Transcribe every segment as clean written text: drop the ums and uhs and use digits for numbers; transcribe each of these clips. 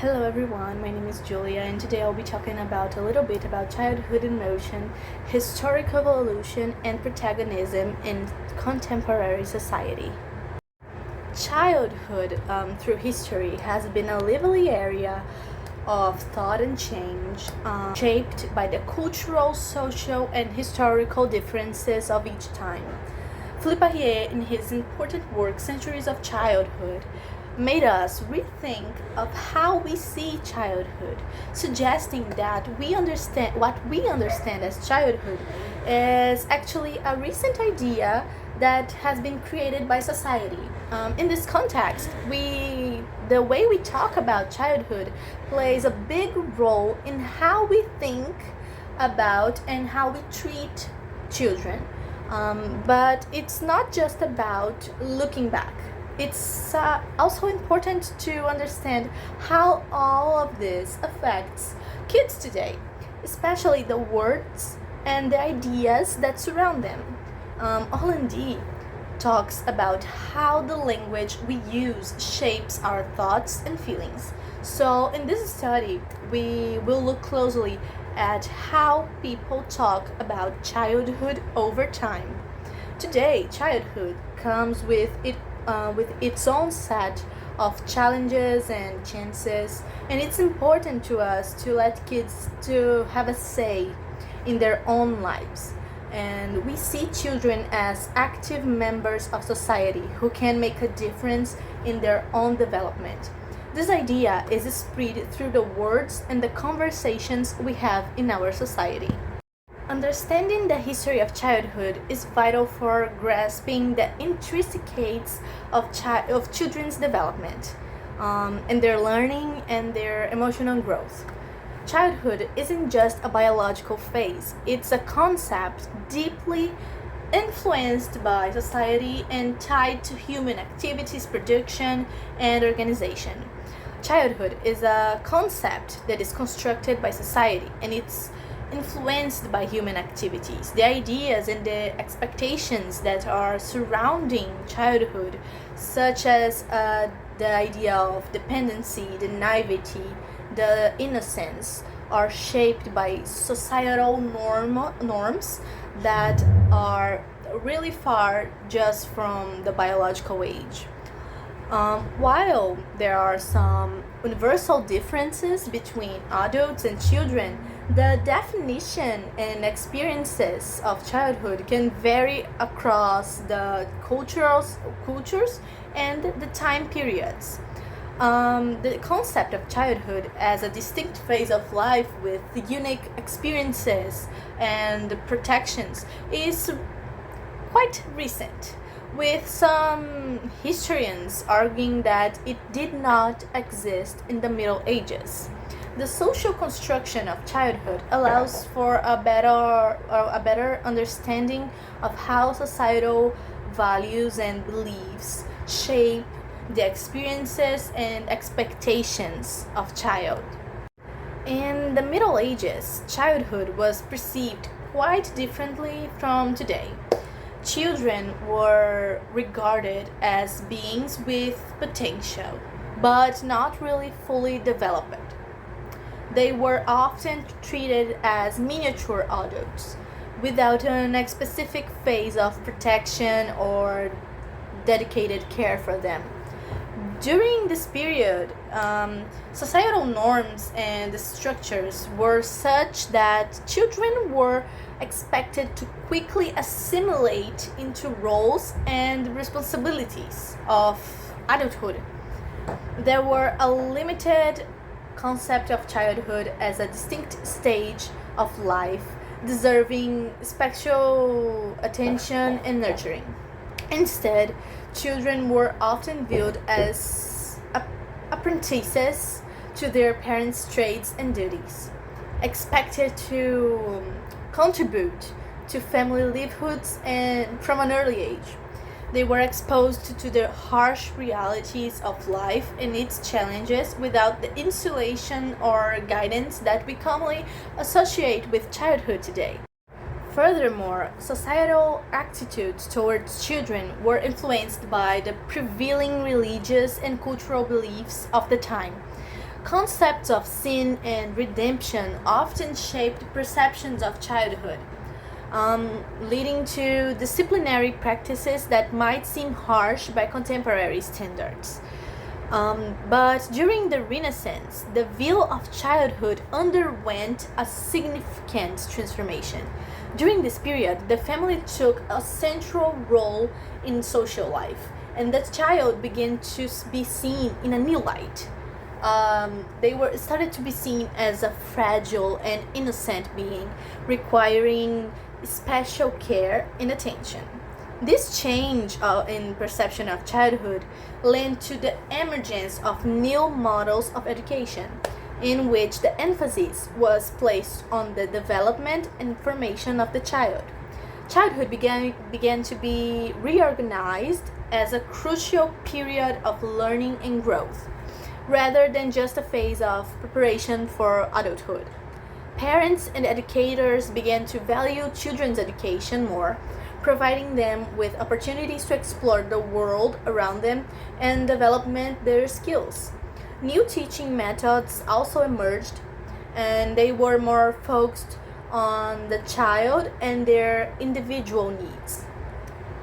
Hello everyone, my name is Julia and today I'll be talking about a little bit about childhood in motion, historical evolution, and protagonism in contemporary society. Childhood through history has been a lively area of thought and change, shaped by the cultural, social, and historical differences of each time. Philippe Ariès, in his important work Centuries of Childhood, made us rethink of how we see childhood, suggesting that what we understand as childhood is actually a recent idea that has been created by society. In this context, the way we talk about childhood plays a big role in how we think about and how we treat children. But it's not just about looking back. It's also important to understand how all of this affects kids today, especially the words and the ideas that surround them. Orlandi talks about how the language we use shapes our thoughts and feelings. So in this study, we will look closely at how people talk about childhood over time. Today, childhood comes with its own set of challenges and chances, and it's important to us to let kids to have a say in their own lives. And we see children as active members of society who can make a difference in their own development. This idea is spread through the words and the conversations we have in our society. Understanding the history of childhood is vital for grasping the intricacies of children's development, and their learning and their emotional growth. Childhood isn't just a biological phase, it's a concept deeply influenced by society and tied to human activities, production, and organization. Childhood is a concept that is constructed by society, and it's influenced by human activities. The ideas and the expectations that are surrounding childhood, such as the idea of dependency, the naivety, the innocence, are shaped by societal norms that are really far just from the biological age. While there are some universal differences between adults and children, the definition and experiences of childhood can vary across the cultures and the time periods. The concept of childhood as a distinct phase of life with unique experiences and protections is quite recent, with some historians arguing that it did not exist in the Middle Ages. The social construction of childhood allows for a better understanding of how societal values and beliefs shape the experiences and expectations of child. In the Middle Ages, childhood was perceived quite differently from today. Children were regarded as beings with potential, but not really fully developed. They were often treated as miniature adults, without a specific phase of protection or dedicated care for them. During this period, societal norms and structures were such that children were expected to quickly assimilate into roles and responsibilities of adulthood. There were a limited concept of childhood as a distinct stage of life, deserving special attention and nurturing. Instead, children were often viewed as apprentices to their parents' trades and duties, expected to contribute to family livelihoods and from an early age. They were exposed to the harsh realities of life and its challenges without the insulation or guidance that we commonly associate with childhood today. Furthermore, societal attitudes towards children were influenced by the prevailing religious and cultural beliefs of the time. Concepts of sin and redemption often shaped perceptions of childhood, leading to disciplinary practices that might seem harsh by contemporary standards. But during the Renaissance, the view of childhood underwent a significant transformation. During this period, the family took a central role in social life, and the child began to be seen in a new light. They were started to be seen as a fragile and innocent being, requiring special care and attention. This change in perception of childhood led to the emergence of new models of education, in which the emphasis was placed on the development and formation of the child. Childhood began to be reorganized as a crucial period of learning and growth, rather than just a phase of preparation for adulthood. Parents and educators began to value children's education more, providing them with opportunities to explore the world around them and develop their skills. New teaching methods also emerged, and they were more focused on the child and their individual needs.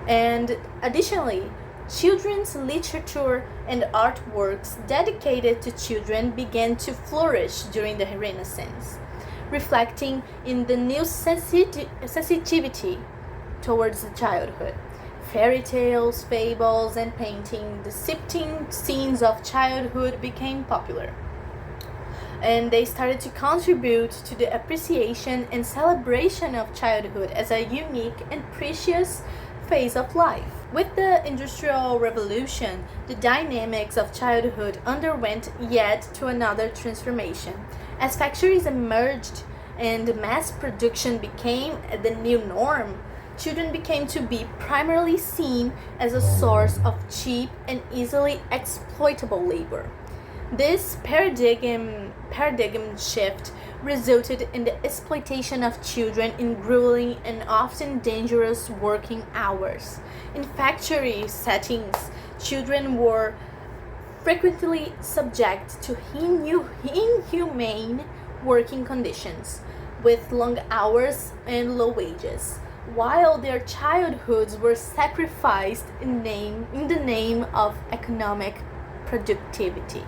And additionally, children's literature and artworks dedicated to children began to flourish during the Renaissance, reflecting in the new sensitivity towards the childhood. Fairy tales, fables, and painting depicting scenes of childhood became popular, and they started to contribute to the appreciation and celebration of childhood as a unique and precious phase of life. With the Industrial Revolution, the dynamics of childhood underwent yet to another transformation. As factories emerged and mass production became the new norm, children became to be primarily seen as a source of cheap and easily exploitable labor. This paradigm shift resulted in the exploitation of children in grueling and often dangerous working hours. In factory settings, children were frequently subject to inhumane working conditions, with long hours and low wages, while their childhoods were sacrificed in the name of economic productivity.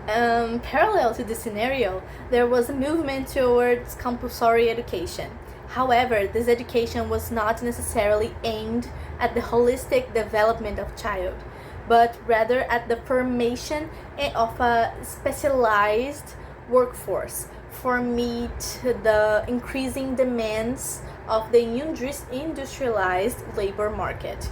Parallel to this scenario, there was a movement towards compulsory education. However, this education was not necessarily aimed at the holistic development of child, but rather at the formation of a specialized workforce for meet the increasing demands of the industrialized labor market.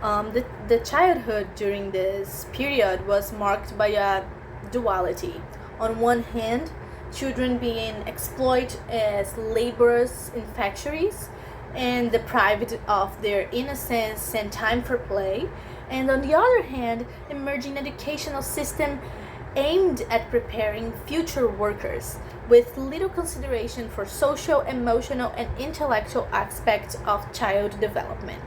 The childhood during this period was marked by a duality. On one hand, children being exploited as laborers in factories and deprived of their innocence and time for play, and on the other hand, emerging educational system aimed at preparing future workers with little consideration for social, emotional, and intellectual aspects of child development.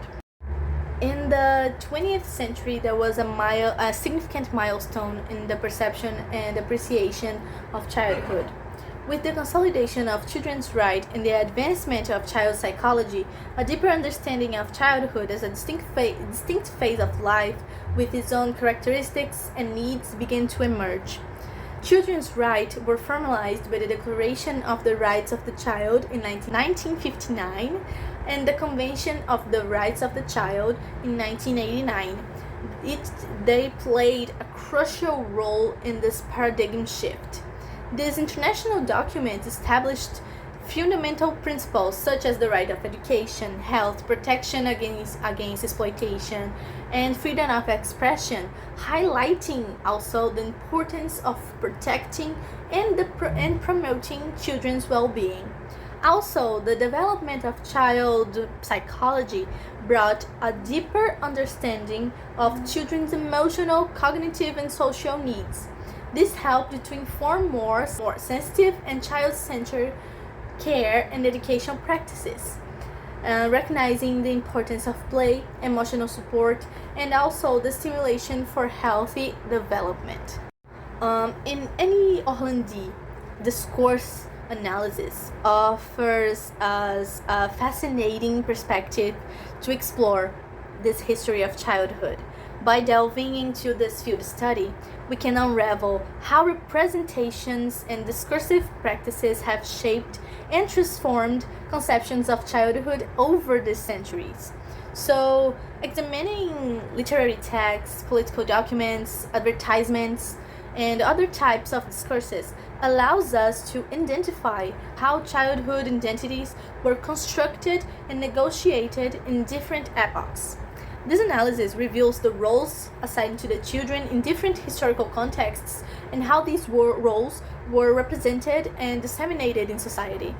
In the 20th century, there was a significant milestone in the perception and appreciation of childhood. With the consolidation of children's rights and the advancement of child psychology, a deeper understanding of childhood as a distinct phase of life with its own characteristics and needs began to emerge. Children's rights were formalized by the Declaration of the Rights of the Child in 1959 and the Convention of the Rights of the Child in 1989. They played a crucial role in this paradigm shift. These international documents established fundamental principles such as the right of education, health, protection against exploitation, and freedom of expression, highlighting also the importance of protecting and promoting children's well-being. Also, the development of child psychology brought a deeper understanding of children's emotional, cognitive, and social needs. This helped to inform more sensitive and child-centered care and educational practices, recognizing the importance of play, emotional support, and also the stimulation for healthy development. In any Orlandi, discourse analysis offers us a fascinating perspective to explore this history of childhood. By delving into this field study, we can unravel how representations and discursive practices have shaped and transformed conceptions of childhood over the centuries. So, examining literary texts, political documents, advertisements, and other types of discourses allows us to identify how childhood identities were constructed and negotiated in different epochs. This analysis reveals the roles assigned to the children in different historical contexts and how these roles were represented and disseminated in society.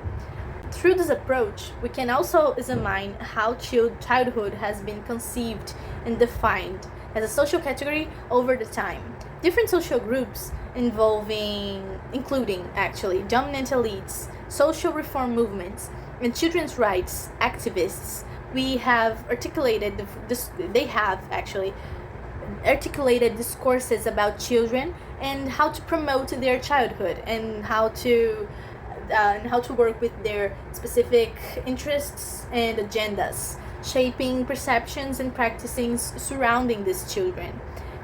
Through this approach, we can also examine how childhood has been conceived and defined as a social category over the time. Different social groups including dominant elites, social reform movements, and children's rights activists, they have articulated discourses about children and how to promote their childhood and how to work with their specific interests and agendas, shaping perceptions and practices surrounding these children.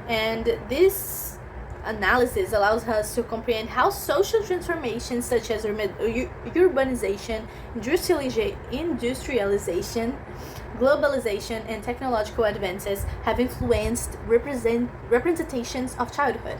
And this analysis allows us to comprehend how social transformations such as urbanization, industrialization, globalization, and technological advances have influenced representations of childhood.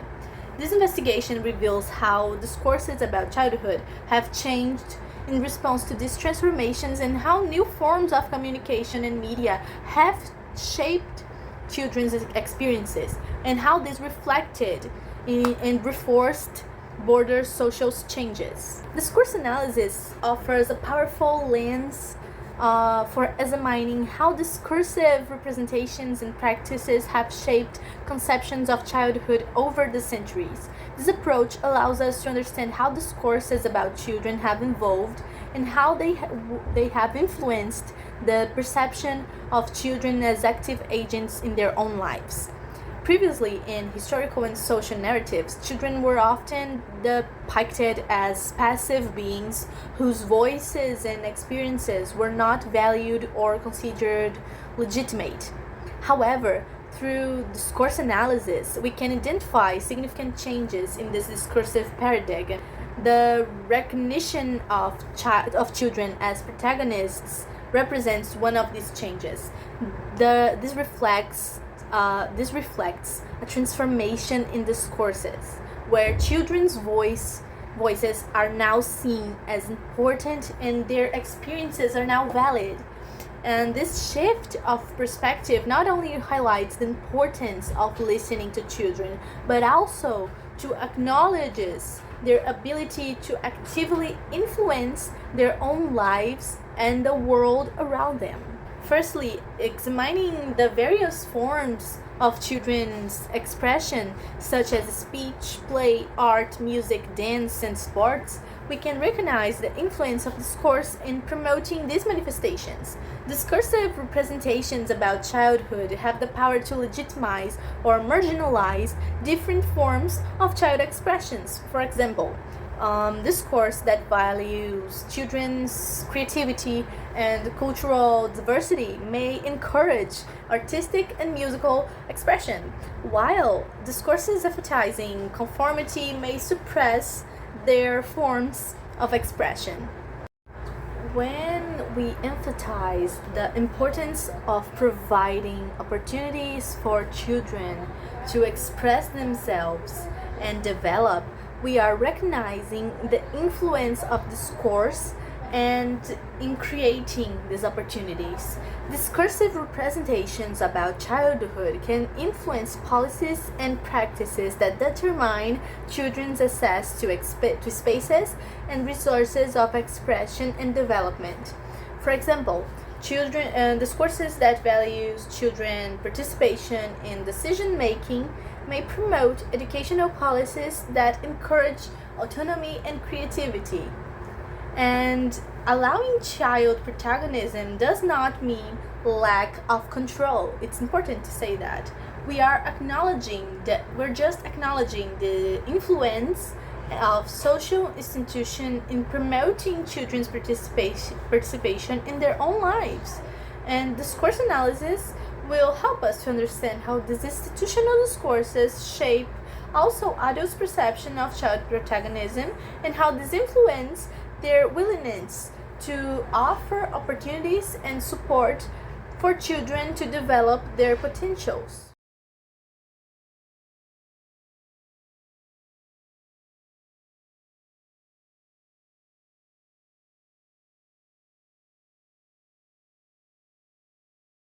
This investigation reveals how discourses about childhood have changed in response to these transformations and how new forms of communication and media have shaped children's experiences and how this reflected and reinforced border social changes. Discourse analysis offers a powerful lens for examining how discursive representations and practices have shaped conceptions of childhood over the centuries. This approach allows us to understand how discourses about children have evolved and how they have influenced the perception of children as active agents in their own lives. Previously, in historical and social narratives, children were often depicted as passive beings whose voices and experiences were not valued or considered legitimate. However, through discourse analysis, we can identify significant changes in this discursive paradigm. The recognition of children as protagonists represents one of these changes. This reflects a transformation in discourses, where children's voices are now seen as important and their experiences are now valid. And this shift of perspective not only highlights the importance of listening to children, but also to acknowledges their ability to actively influence their own lives and the world around them. Firstly, examining the various forms of children's expression, such as speech, play, art, music, dance, and sports, we can recognize the influence of discourse in promoting these manifestations. Discursive representations about childhood have the power to legitimize or marginalize different forms of child expressions. For example, discourse that values children's creativity and cultural diversity may encourage artistic and musical expression, while discourses emphasizing conformity may suppress their forms of expression. When we emphasize the importance of providing opportunities for children to express themselves and develop, we are recognizing the influence of discourse and in creating these opportunities. Discursive representations about childhood can influence policies and practices that determine children's access to spaces and resources of expression and development. For example, discourses that values children participation in decision making may promote educational policies that encourage autonomy and creativity. And allowing child protagonism does not mean lack of control. It's important to say that. we're just acknowledging the influence of social institution in promoting children's participation in their own lives. And discourse analysis will help us to understand how these institutional discourses shape also adults' perception of child protagonism and how this influence their willingness to offer opportunities and support for children to develop their potentials.